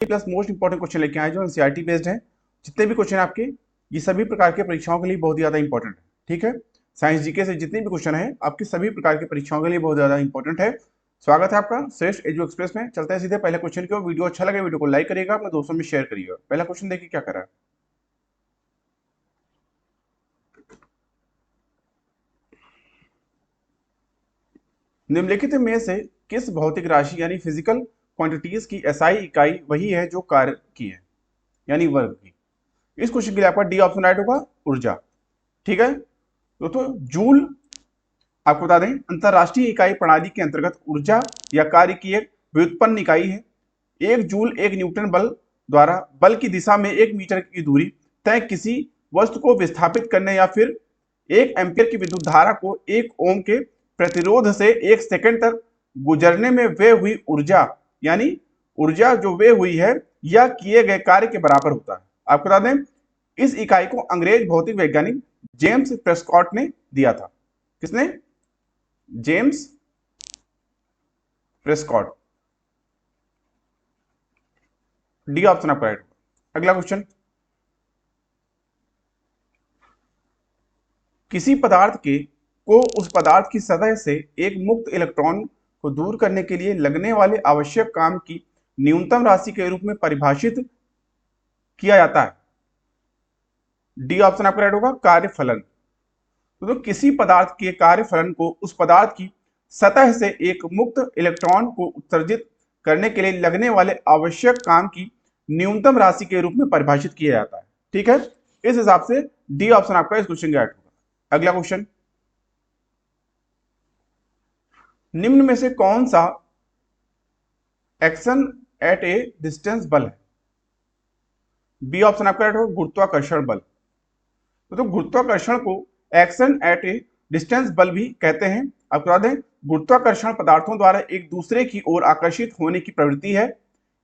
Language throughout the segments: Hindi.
प्लस मोस्ट इंपॉर्टेंट क्वेश्चन लेके आए जो एनसीईआरटी बेस्ड है। जितने भी क्वेश्चन आपके ये सभी प्रकार के परीक्षाओं के लिए बहुत ज्यादा इंपॉर्टेंट है। ठीक है, साइंस जीके से जितने भी क्वेश्चन है आपके सभी प्रकार की परीक्षाओं के लिए बहुत ज्यादा इंपॉर्टेंट है। स्वागत है आपका श्रेष्ठ एजू एक्सप्रेस में। चलते हैं सीधे पहले क्वेश्चन की ओर। वीडियो अच्छा लगे वीडियो को लाइक करिएगा, अपने दोस्तों में शेयर करिएगा। पहला क्वेश्चन देखिए क्या कर रहा है। निम्नलिखित में से किस भौतिक राशि यानी फिजिकल क्वांटिटीज की एसआई इकाई वही है जो कार्य की है यानी वर्ग की। इस क्वेश्चन के लिए आपका डी ऑप्शन राइट होगा, ऊर्जा। ठीक है, तो जूल आपको बता दें अंतरराष्ट्रीय इकाई प्रणाली के अंतर्गत ऊर्जा या कार्य की एक व्युत्पन्न इकाई है। एक जूल एक न्यूटन बल द्वारा बल की दिशा में 1 मीटर की दूरी तय किसी वस्तु को विस्थापित करने या फिर 1 एम्पियर की विद्युत धारा को 1 ओम के प्रतिरोध से 1 सेकंड तक गुजरने में व्यय हुई ऊर्जा यानी ऊर्जा जो व्यय हुई है या किए गए कार्य के बराबर होता है। आपको बता दें इस इकाई को अंग्रेज भौतिक वैज्ञानिक जेम्स प्रेस्कॉट ने दिया था। किसने? James Prescott. डी ऑप्शन आपका राइट। अगला क्वेश्चन, किसी पदार्थ के को उस पदार्थ की सतह से एक मुक्त इलेक्ट्रॉन को दूर करने के लिए लगने वाले आवश्यक काम की न्यूनतम राशि के रूप में परिभाषित किया जाता है। डी ऑप्शन आपका राइट होगा, कार्यफलन। तो किसी पदार्थ के कार्यफलन को उस पदार्थ की सतह से एक मुक्त इलेक्ट्रॉन को उत्सर्जित करने के लिए लगने वाले आवश्यक काम की न्यूनतम राशि के रूप में परिभाषित किया जाता है। ठीक है, इस हिसाब से डी ऑप्शन आपका इस क्वेश्चन का राइट होगा। अगला क्वेश्चन, निम्न में से कौन सा एक्शन एट ए डिस्टेंस बल है? बी ऑप्शन आपका राइट होगा, गुरुत्वाकर्षण बल। तो गुरुत्वाकर्षण को एक्शन एट ए डिस्टेंस बल भी कहते हैं। आपको बता दें गुरुत्वाकर्षण पदार्थों द्वारा एक दूसरे की ओर आकर्षित होने की प्रवृत्ति है।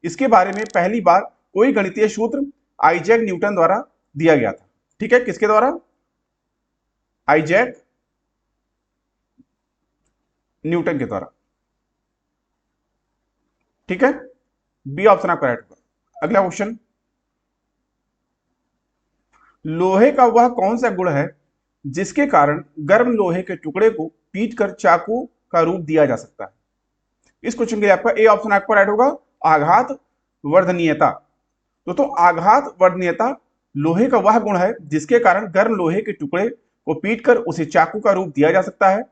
इसके बारे में पहली बार कोई गणितीय सूत्र आइजैक न्यूटन द्वारा दिया गया था। ठीक है, किसके द्वारा? आइजैक न्यूटन के द्वारा। ठीक है, बी ऑप्शन आपका राइट होगा। अगला क्वेश्चन, लोहे का वह कौन सा गुण है जिसके कारण गर्म लोहे के टुकड़े को पीटकर चाकू का रूप दिया जा सकता है? इस क्वेश्चन के लिए आपका ए ऑप्शन आपका राइट होगा, आघात वर्धनीयता। तो आघात वर्धनीयता लोहे का वह गुण है जिसके कारण गर्म लोहे के टुकड़े को पीटकर उसे चाकू का रूप दिया जा सकता है।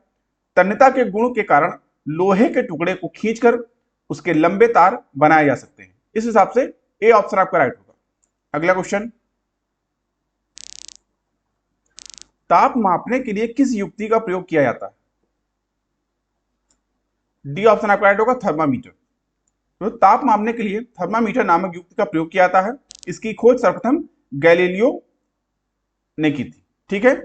तन्यता के गुण के कारण लोहे के टुकड़े को खींचकर उसके लंबे तार बनाए जा सकते हैं। इस हिसाब से ए ऑप्शन आपका राइट होगा। अगला क्वेश्चन, ताप मापने के लिए किस युक्ति का प्रयोग किया जाता है? डी ऑप्शन आपका राइट होगा, थर्मामीटर। तो ताप मापने के लिए थर्मामीटर नामक युक्ति का प्रयोग किया जाता है। इसकी खोज सर्वप्रथम गैलीलियो ने की थी। ठीक है,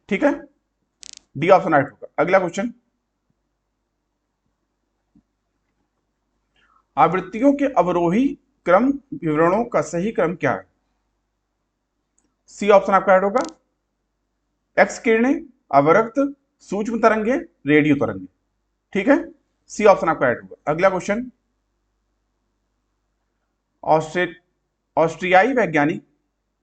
ठीक है, डी ऑप्शन राइट होगा। अगला क्वेश्चन, आवृत्तियों के अवरोही क्रम विवरणों का सही क्रम क्या है? सी ऑप्शन आपका राइट होगा, एक्स किरणें, अवरक्त, सूक्ष्म तरंगे, रेडियो तरंगे। ठीक है, सी ऑप्शन आपका राइट होगा। अगला क्वेश्चन, ऑस्ट्रियाई वैज्ञानिक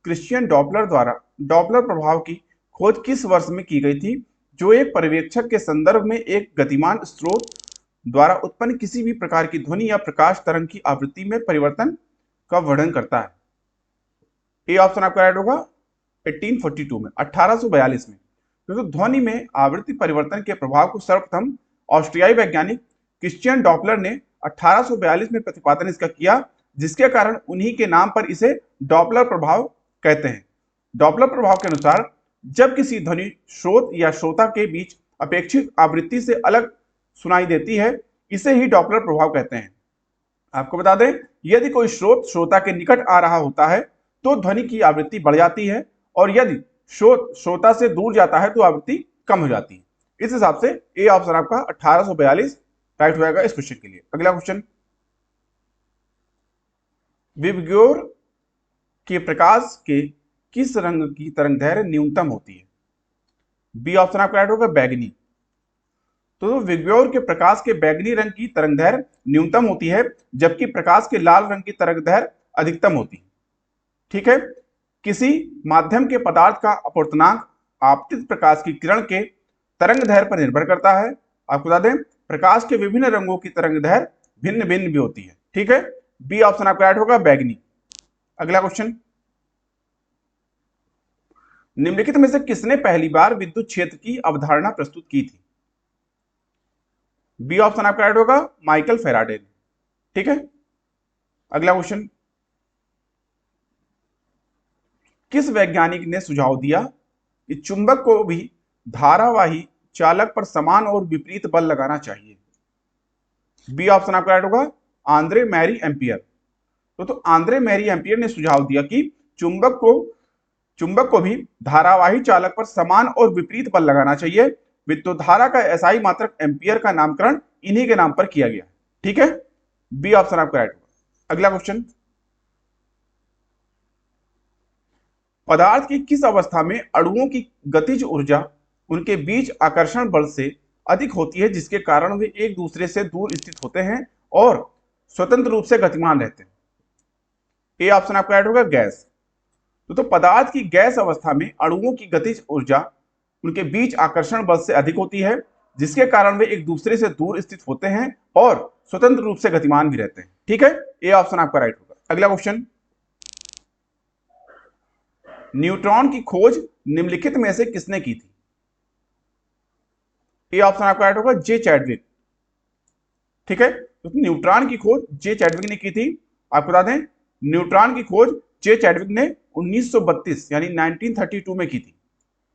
क्रिश्चियन डॉपलर द्वारा डॉपलर प्रभाव की खोज किस वर्ष में की गई थी, जो एक पर्यवेक्षक के संदर्भ में एक गतिमान स्रोत द्वारा उत्पन्न किसी भी प्रकार की ध्वनि या प्रकाश तरंग की आवृत्ति में परिवर्तन का वर्णन करता है? ए ऑप्शन आपका राइट होगा, 1842 में, 1842 में। तो ध्वनि में आवृत्ति परिवर्तन के प्रभाव को सर्वप्रथम ऑस्ट्रियाई वैज्ञानिक क्रिश्चियन डॉपलर ने 1842 में प्रतिपादन इसका किया, जिसके कारण उन्हीं के नाम पर इसे डॉपलर प्रभाव कहते हैं। डॉपलर प्रभाव के अनुसार जब किसी ध्वनि स्रोत या श्रोता के बीच अपेक्षित आवृत्ति से अलग सुनाई देती है, इसे ही डॉपलर प्रभाव कहते हैं। आपको बता दें यदि कोई स्रोत श्रोता के निकट आ रहा होता है तो ध्वनि की आवृत्ति बढ़ जाती है, और यदि स्रोत श्रोता से दूर जाता है तो आवृत्ति कम हो जाती है। इस हिसाब से ए ऑप्शन आपका 1842 राइट हो जाएगा इस क्वेश्चन के लिए। अगला क्वेश्चन, विबग्योर के प्रकाश के किस रंग की तरंग दैर्घ्य न्यूनतम होती है? बी ऑप्शन आपका राइट होगा, बैगनी। तो विग्योर के प्रकाश के बैगनी रंग की तरंगदैर्घ्य न्यूनतम होती है, जबकि प्रकाश के लाल रंग की तरंगदैर्घ्य अधिकतम होती है। ठीक है। किसी माध्यम के पदार्थ का अपवर्तनांक आपतित प्रकाश की किरण के तरंगदैर्घ्य पर निर्भर करता है। आपको बता दें, प्रकाश के विभिन्न रंगों की तरंगदैर्घ्य भिन्न भिन्न भी होती है। ठीक है, बी ऑप्शन आपका राइट होगा, बैगनी। अगला क्वेश्चन, निम्नलिखित में से किसने पहली बार विद्युत क्षेत्र की अवधारणा प्रस्तुत की थी? बी ऑप्शन आपका राइट होगा, माइकल फैराडे ने। ठीक है। अगला क्वेश्चन, किस वैज्ञानिक ने सुझाव दिया कि चुंबक को भी धारावाही चालक पर समान और विपरीत बल लगाना चाहिए? बी ऑप्शन आपका राइट होगा, आंद्रे मैरी एम्पियर। तो आंद्रे मैरी एम्पियर ने सुझाव दिया कि चुंबक को भी धारावाही चालक पर समान और विपरीत बल लगाना चाहिए। विद्युत धारा का एसआई मात्रक एम्पियर का नामकरण इन्हीं के नाम पर किया गया। ठीक है, बी ऑप्शन आपका राइट होगा। अगला क्वेश्चन, पदार्थ की किस अवस्था में अणुओं की गतिज ऊर्जा उनके बीच आकर्षण बल से अधिक होती है, जिसके कारण वे एक दूसरे से दूर स्थित होते हैं और स्वतंत्र रूप से गतिमान रहते हैं? ए ऑप्शन आपका राइट होगा, गैस। तो पदार्थ की गैस अवस्था में अणुओं की गतिज ऊर्जा उनके बीच आकर्षण बल से अधिक होती है, जिसके कारण वे एक दूसरे से दूर स्थित होते हैं और स्वतंत्र रूप से गतिमान भी रहते हैं। ठीक है, ए ऑप्शन आपका राइट होगा। अगला क्वेश्चन, न्यूट्रॉन की खोज निम्नलिखित में से किसने की थी? ए ऑप्शन आपका राइट होगा, जे चैडविक। ठीक है, तो न्यूट्रॉन की खोज जे चैडविक ने की थी। आपको बता दें, न्यूट्रॉन की खोज जे चैडविक ने 1932 यानी 1932 में की थी।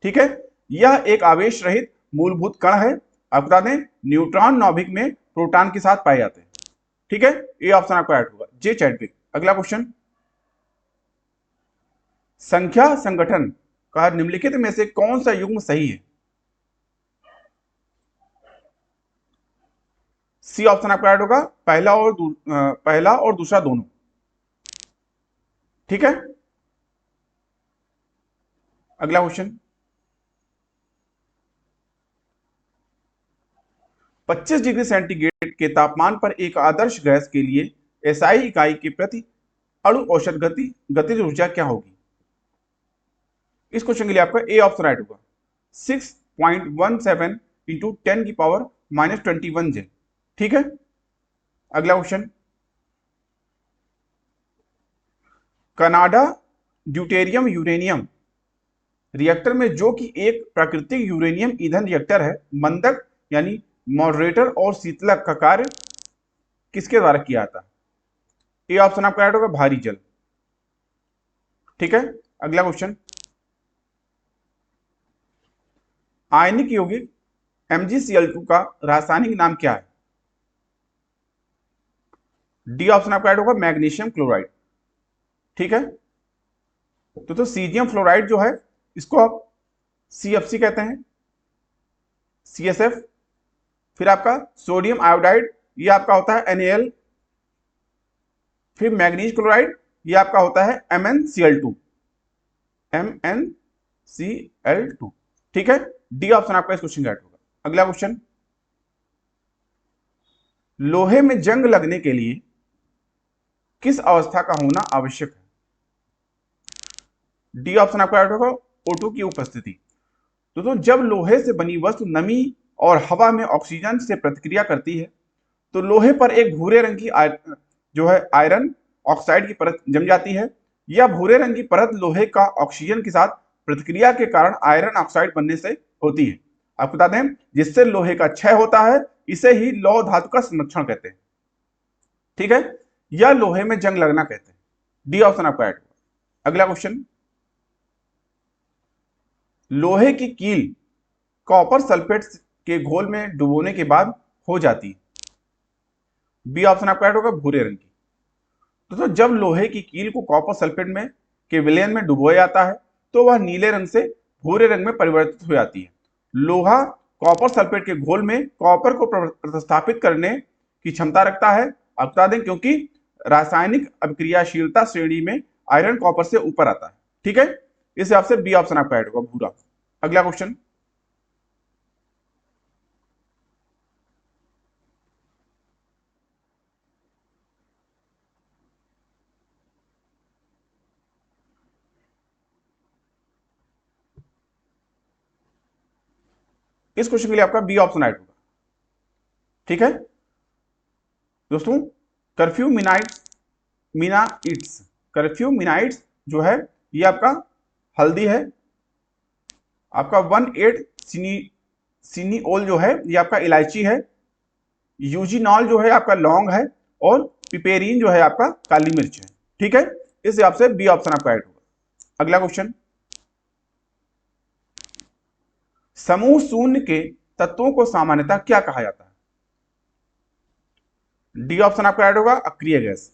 ठीक है, यह एक आवेश रहित मूलभूत कण है। आपको बता दें, न्यूट्रॉन नाभिक में प्रोटॉन के साथ पाए जाते हैं। ठीक है, ये ऑप्शन आपका राइट होगा, जे चैडविक। अगला क्वेश्चन, संख्या संगठन का निम्नलिखित में से कौन सा युग्म सही है? सी ऑप्शन आपका राइट होगा, पहला और दूसरा दोनों। ठीक है, अगला क्वेश्चन, 25 डिग्री सेंटीग्रेड के तापमान पर एक आदर्श गैस के लिए एसआई इकाई के प्रति अणु औसत गतिज ऊर्जा क्या होगी? इस क्वेश्चन के लिए आपका ए ऑप्शन राइट होगा, 6.17 इंटू 10 की पावर -21 जे। ठीक है, अगला question, Canada deuterium uranium reactor में, जो कि एक प्राकृतिक यूरेनियम ईंधन रिएक्टर है, मंदक यानी मॉडरेटर और शीतलक का कार्य किसके द्वारा किया जाता है? ए ऑप्शन आपका राइट होगा, भारी जल। ठीक है, अगला क्वेश्चन, आयनिक यौगिक MgCl2 का रासायनिक नाम क्या है? डी ऑप्शन आपका राइट होगा, मैग्नीशियम क्लोराइड। ठीक है, तो सीजियम फ्लोराइड जो है, इसको आप CFC कहते हैं, CSF। फिर आपका सोडियम आयोडाइड, ये आपका होता है NaL। फिर मैग्नीज क्लोराइड, ये आपका होता है MnCl2। MnCl2। ठीक है, डी ऑप्शन आपका इस क्वेश्चन का राइट होगा। अगला क्वेश्चन, लोहे में जंग लगने के लिए किस अवस्था का होना आवश्यक है? डी ऑप्शन आपका राइट होगा, O2 की उपस्थिति। तो जब लोहे से बनी वस्तु नमी और हवा में ऑक्सीजन से प्रतिक्रिया करती है, तो लोहे पर एक भूरे रंग की जो है आयरन ऑक्साइड की परत जम जाती है। यह भूरे रंग की परत लोहे का ऑक्सीजन के साथ प्रतिक्रिया के कारण आयरन ऑक्साइड बनने से होती है। आपको बता दें, जिससे लोहे का क्षय होता है, इसे ही लौह धातु का संरक्षण कहते हैं। ठीक है, यह लोहे में जंग लगना कहते हैं। डी ऑप्शन आपका राइट होगा। अगला क्वेश्चन, लोहे की कील कॉपर सल्फेट के घोल में डुबोने के बाद हो जाती है। बी ऑप्शन आपका राइट होगा, भूरे रंग की। तो जब लोहे की कील को कॉपर सल्फेट में के विलयन में डुबोया जाता है, तो वह नीले रंग से भूरे रंग में परिवर्तित हो जाती है। लोहा कॉपर सल्फेट के घोल में कॉपर को प्रतिस्थापित करने की क्षमता रखता है। अब बता दें, क्योंकि रासायनिक अभिक्रियाशीलता श्रेणी में आयरन कॉपर से ऊपर आता है। ठीक है, इस हिसाब से बी ऑप्शन आपका राइट होगा, भूरा। अगला क्वेश्चन, इस क्वेश्चन के लिए आपका बी ऑप्शन राइट होगा। ठीक है दोस्तों, कर्फ्यू मिनाइट्स, कर्फ्यू मिनाइट्स जो है ये आपका हल्दी है, आपका 1/8 सिनिओल जो है ये आपका इलायची है, यूजिनॉल जो है आपका लौंग है, और पिपेरिन जो है आपका काली मिर्च है। ठीक है, इस हिसाब से बी ऑप्शन आपका राइट होगा। अगला क्वेश्चन, समूह शून्य के तत्वों को सामान्यतः क्या कहा जाता है? डी ऑप्शन आपका राइट होगा, अक्रिय गैस।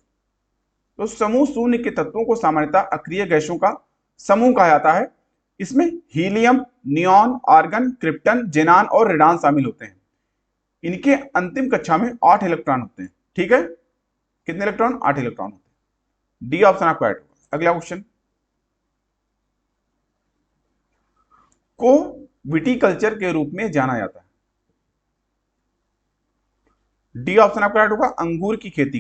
तो समूह शून्य के तत्वों को सामान्यतः अक्रिय गैसों का समूह कहा जाता है। इसमें हीलियम, नियॉन, आर्गन, क्रिप्टन, जेनान और रेडान शामिल होते हैं। इनके अंतिम कक्षा में 8 इलेक्ट्रॉन होते हैं। ठीक है, कितने इलेक्ट्रॉन? 8 इलेक्ट्रॉन होते हैं। डी ऑप्शन आपका राइट होगा। अगला क्वेश्चन, को विटिकल्चर के रूप में जाना जाता है। डी ऑप्शन आपका राइट होगा, अंगूर की खेती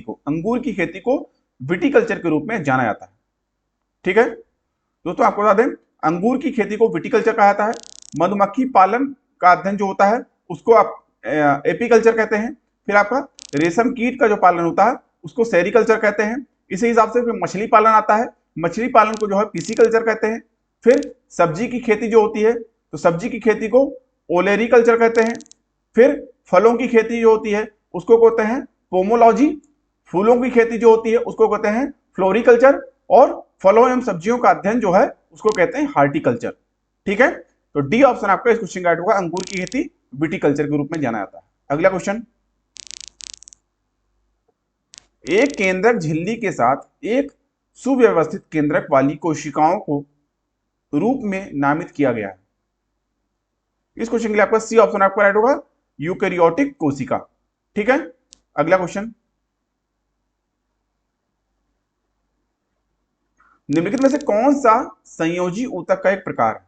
को विटिकल्चर के रूप में जाना जाता है। ठीक है दोस्तों, आपको बता दें अंगूर की खेती को विटिकल्चर कहा जाता है। मधुमक्खी पालन का अध्ययन जो होता है उसको आप एपीकल्चर कहते हैं। फिर आपका रेशम कीट का जो पालन होता है उसको सेरिकल्चर कहते हैं। इसी हिसाब से फिर मछली पालन आता है, मछली पालन को जो है पिसिकल्चर कहते हैं। फिर सब्जी की खेती जो होती है तो सब्जी की खेती को ओलेरिकल्चर कहते हैं। फिर फलों की खेती जो होती है उसको कहते हैं पोमोलॉजी। फूलों की खेती जो होती है उसको कहते हैं फ्लोरिकल्चर, और फलों एवं सब्जियों का अध्ययन जो है उसको कहते हैं हार्टिकल्चर। ठीक है, तो डी ऑप्शन आपका इस क्वेश्चन का राइट होगा, अंगूर की खेती विटिकल्चर के रूप में जाना जाता है। अगला क्वेश्चन, एक केंद्रक झिल्ली के साथ एक सुव्यवस्थित केंद्रक वाली कोशिकाओं को रूप में नामित किया गया है। इस क्वेश्चन के लिए आपका सी ऑप्शन आपका राइट होगा, यूकैरियोटिक कोशिका। ठीक है, अगला क्वेश्चन, निम्नलिखित में से कौन सा संयोजी ऊतक का एक प्रकार है?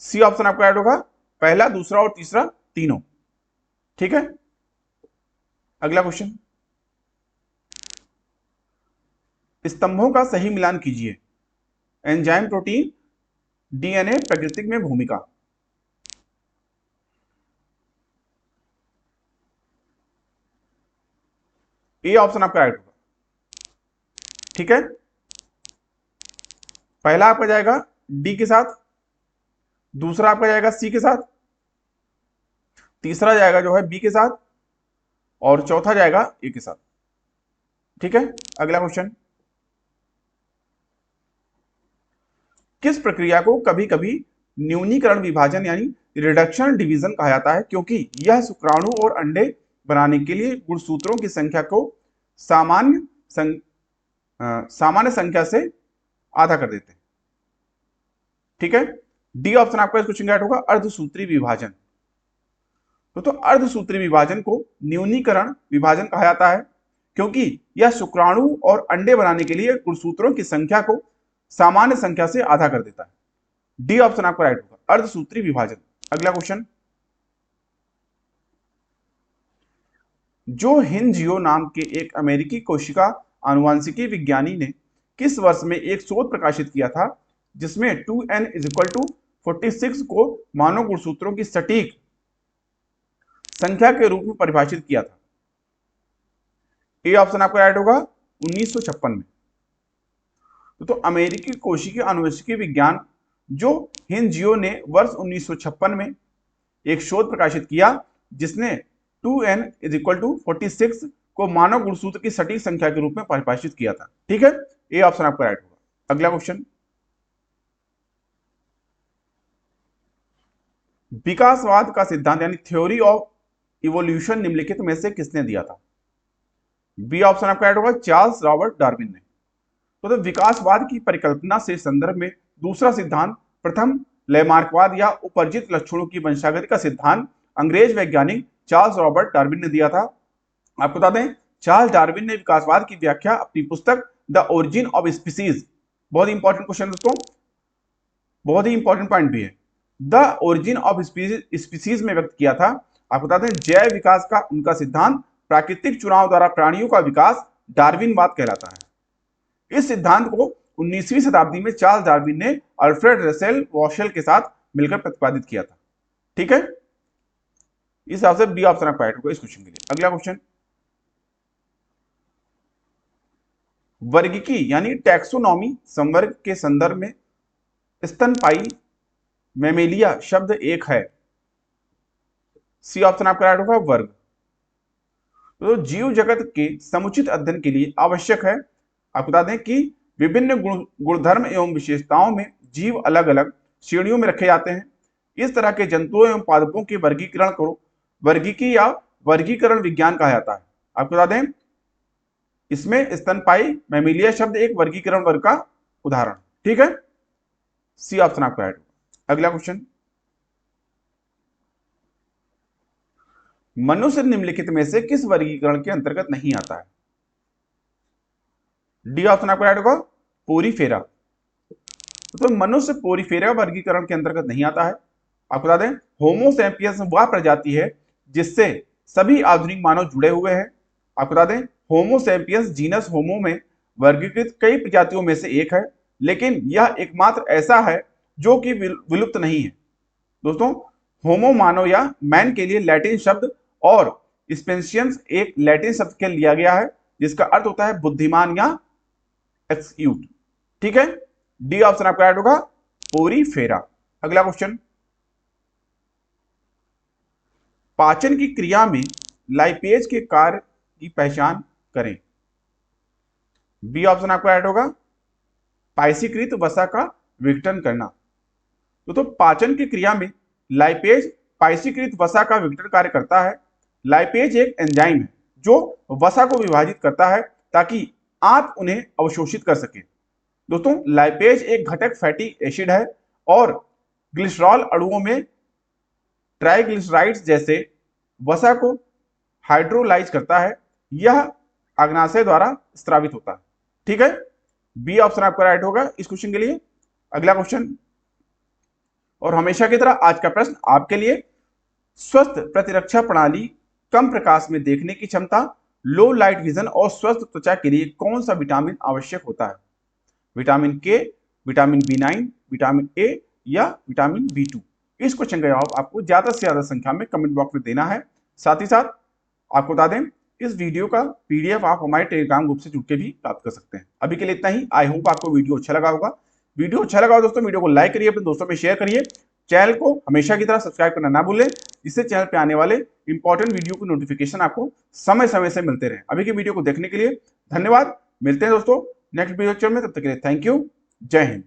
सी ऑप्शन आपका राइट होगा, पहला, दूसरा और तीसरा तीनों। ठीक है, अगला क्वेश्चन, स्तंभों का सही मिलान कीजिए। एंजाइम, प्रोटीन, डीएनए, प्राकृतिक में भूमिका। ए ऑप्शन आपका राइट होगा। ठीक है, पहला आपका जाएगा डी के साथ, दूसरा आपका जाएगा सी के साथ, तीसरा जाएगा जो है बी के साथ, और चौथा जाएगा ए के साथ। ठीक है, अगला क्वेश्चन, किस प्रक्रिया को कभी कभी न्यूनीकरण विभाजन यानी रिडक्शन डिवीजन कहा जाता है, क्योंकि यह शुक्राणु और अंडे बनाने के लिए गुणसूत्रों की संख्या को सामान्य संख्या से आधा कर देते हैं। ठीक है, डी ऑप्शन आपका इस क्वेश्चन का राइट होगा, अर्धसूत्री विभाजन। तो अर्धसूत्री विभाजन को न्यूनीकरण विभाजन कहा जाता है क्योंकि यह शुक्राणु और अंडे बनाने के लिए गुणसूत्रों की संख्या को सामान्य संख्या से आधा कर देता है। डी ऑप्शन आपका राइट होगा, अर्धसूत्री विभाजन। अगला क्वेश्चन, जो हिनजियो नाम के एक अमेरिकी कोशिका आनुवांशिकी विज्ञानी ने किस वर्ष में एक शोध प्रकाशित किया था जिसमें 2n = 46 को मानव गुणसूत्रों की सटीक संख्या के रूप में परिभाषित किया था? ए ऑप्शन आपका राइट होगा, 1956 में। तो अमेरिकी कोशिकीय आनुवंशिकी विज्ञान जो हिनजियो ने वर्ष 1956 में एक शोध प्रकाशित किया जिसने 2n = 46 को मानव गुणसूत्र की सटीक संख्या के रूप में परिभाषित किया था। ठीक है, ए ऑप्शन आपका राइट होगा। अगला क्वेश्चन, विकासवाद का सिद्धांत यानी थ्योरी ऑफ इवोल्यूशन निम्नलिखित में से किसने दिया था? बी ऑप्शन आपका राइट होगा, चार्ल्स रॉबर्ट डार्विन ने। तो विकासवाद की परिकल्पना से संदर्भ में दूसरा सिद्धांत, प्रथम लैमार्कवाद या उपर्जित लक्षणों की वंशागति का सिद्धांत अंग्रेज वैज्ञानिक चार्ल्स रॉबर्ट डार्विन ने दिया था। आपको बता दें चार्ल्स डार्विन ने विकासवाद की व्याख्या अपनी पुस्तक द ओरिजिन ऑफ स्पीसीज, बहुत इंपॉर्टेंट क्वेश्चन दोस्तों, बहुत ही इंपॉर्टेंट पॉइंट भी है, द ओरिजिन ऑफ स्पीसीज में व्यक्त किया था। आपको बता दें जैव विकास का उनका सिद्धांत प्राकृतिक चुनाव द्वारा प्राणियों का विकास डार्विनवाद कहलाता है। इस सिद्धांत को 19वीं शताब्दी में चार्ल्स डार्विन ने अल्फ्रेड रसेल वॉशल के साथ मिलकर प्रतिपादित किया था। ठीक है, इस हिसाब से बी ऑप्शन आपका राइट होगा इस क्वेश्चन के लिए। अगला क्वेश्चन, वर्गीकी यानी टैक्सोनॉमी संवर्ग के संदर्भ में स्तनपायी मैमेलिया शब्द एक है। सी ऑप्शन आपका राइट होगा वर्ग। तो जीव जगत के समुचित अध्ययन के लिए आवश्यक है, आपको बता दें कि विभिन्न गुणधर्म एवं विशेषताओं में जीव अलग अलग श्रेणियों में रखे जाते हैं। इस तरह के जंतुओं एवं पादपों के वर्गीकरण को वर्गीकी या वर्गीकरण विज्ञान कहा जाता है। आपको बता दें इसमें स्तनपायी मैमेलिया शब्द एक वर्गीकरण वर्ग का उदाहरण। ठीक है, सी ऑप्शन आपका राइट। अगला क्वेश्चन, मनुष्य निम्नलिखित में से किस वर्गीकरण के अंतर्गत नहीं आता है। डी ऑप्शन आपका राइट होगा पोरीफेरा। तो मनुष्य पोरीफेरा वर्गीकरण के अंतर्गत नहीं आता है। आपको बता दें होमो सैपियंस वह प्रजाति है जिससे सभी आधुनिक मानव जुड़े हुए हैं। आपको बता दें होमो सैपियंस जीनस होमो में वर्गीकृत कई प्रजातियों में से एक है, लेकिन यह एकमात्र ऐसा है जो कि विलुप्त नहीं है। दोस्तों होमो मानव या मैन के लिए लैटिन शब्द और स्पेंशियंस एक लैटिन शब्द के लिया गया है जिसका अर्थ होता है बुद्धिमान या एक्सक्यूट। ठीक है, डी ऑप्शन आपका राइट होगा पोरीफेरा। अगला क्वेश्चन, पाचन की क्रिया में लाइपेज के कार्य की पहचान करें। बी ऑप्शन आपका राइट होगा पाइसीकृत वसा का विघटन करना। तो पाचन की क्रिया में लाइपेज पाइसीकृत वसा का विघटन कार्य करता है। लाइपेज एक एंजाइम है जो वसा को विभाजित करता है ताकि आप उन्हें अवशोषित कर सकें। दोस्तों लाइपेज एक घटक फैटी एसिड है और ग्लिसरॉल अणुओं में ट्राइग्लिसराइड्स जैसे वसा को हाइड्रोलाइज करता है। यह अग्नाशय द्वारा स्रावित होता है। ठीक है, बी ऑप्शन आपका राइट होगा इस क्वेश्चन के लिए। अगला क्वेश्चन, और हमेशा की तरह आज का प्रश्न आपके लिए, स्वस्थ प्रतिरक्षा प्रणाली, कम प्रकाश में देखने की क्षमता, लो लाइट विजन और स्वस्थ त्वचा के लिए कौन सा विटामिन आवश्यक होता है। विटामिन के, विटामिन B9, विटामिन ए या विटामिन B2। इस क्वेश्चन का जवाब आपको ज्यादा से ज्यादा संख्या में कमेंट बॉक्स में देना है। साथ ही साथ आपको बता दें इस वीडियो का PDF आप हमारे टेलीग्राम ग्रुप से जुड़ के भी प्राप्त कर सकते हैं। अभी के लिए इतना ही। आई होप आपको वीडियो अच्छा लगा होगा। वीडियो अच्छा लगा हो दोस्तों वीडियो को लाइक करिए, अपने दोस्तों में शेयर करिए। चैनल को हमेशा की तरह सब्सक्राइब करना ना भूलें, जिससे चैनल पे आने वाले इंपॉर्टेंट वीडियो की नोटिफिकेशन आपको समय समय से मिलते रहे। अभी की वीडियो को देखने के लिए धन्यवाद। मिलते हैं दोस्तों नेक्स्ट वीडियो में, तब तक के लिए थैंक यू। जय हिंद।